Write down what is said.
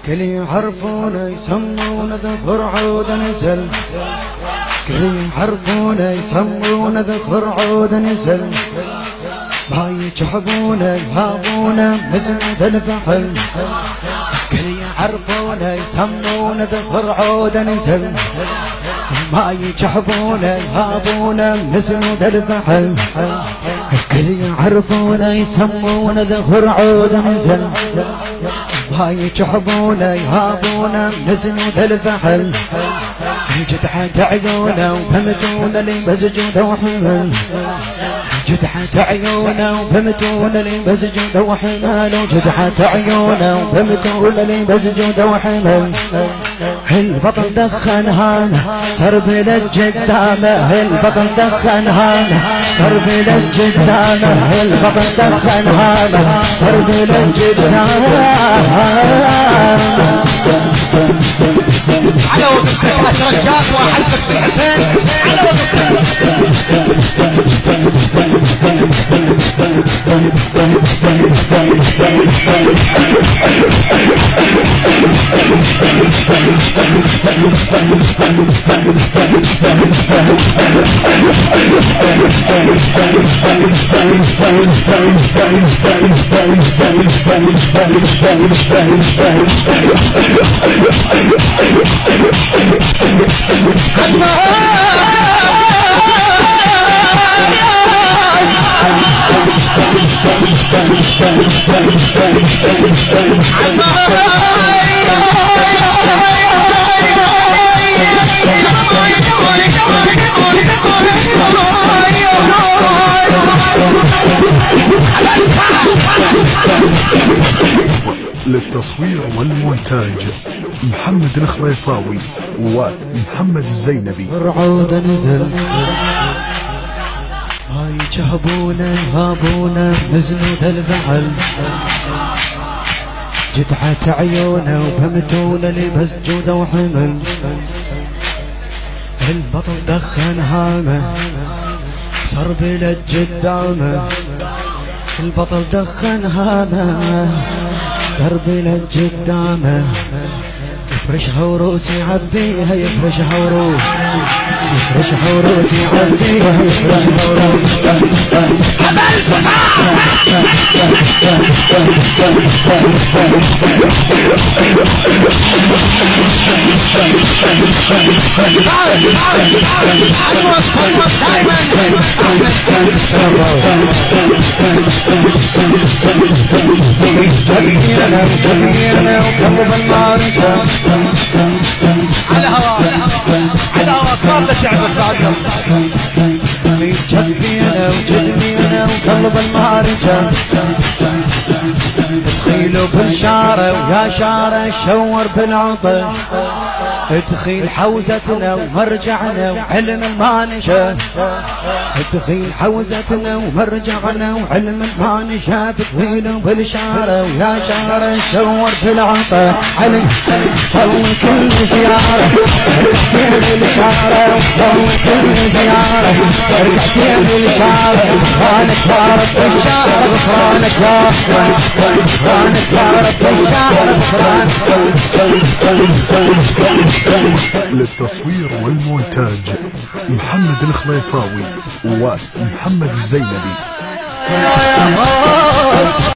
كل يعرفونه يسمونه ذكر عود نزل، كل يعرفونه يسمونه ذكر عود نزل، ما يجحبونه يهابونه مزمود الفحل، كل يعرفونه يسمونه ذكر عود نزل، ما يجحبونه يهابونه مزمود الفحل، كل يعرفونه يسمونه ذكر عود نزل، ما يجحبونه يهابونه مزمود الفحل، جدحة عيونه وفهمتونه لي بسجود وحمل، جدحة عيونه وفهمتونه لي بسجود وحمل، وجدحة عيونه وفهمتونه لي بسجود وحمل، البطل دخن هانه صار بلد قدامه، البطل دخن هانه صار بلد قدامه، البطل دخن هانه صار بلد قدامه. على وقفتك 10 رجال وحلفك بالحسين على للتصوير والمونتاج محمد الخليفاوي ومحمد الزينبي. رعود نزل ما يجهبونه يهابونه مزنود الفعل، جدحة عيونه وفهمتونه لي بسجود وحمل، البطل دخن هامه صار بلد قدامه، البطل دخن هامه صار بلد قدامه، يفرشها وروس يعبيها يفرشها وروس، يفرشها وروس يعبيها يفرشها وروس. جميلة وجميلة وقلب المعركة على هواك على هواك ما بدك تعبك بعد في جميلة وجميلة وقلب المعركة، تدخيلوا بالشارع ويا شارع شور بالعطش، تدخيل حوزتنا ومرجعنا وعلم المانشة، تدخيل حوزتنا ومرجعنا وعلم المانشة، تدخيلوا بالشارع ويا شارع شور بالعطش، علم صوي كل زيارة رجعتين بالشارع وصوي كل زيارة رجعتين بالشارع، غفرانك يا رب الشارع غفرانك يا غفرانك يا رب الشارع غفرانك. للتصوير والمونتاج محمد الخليفاوي ومحمد الزينبي.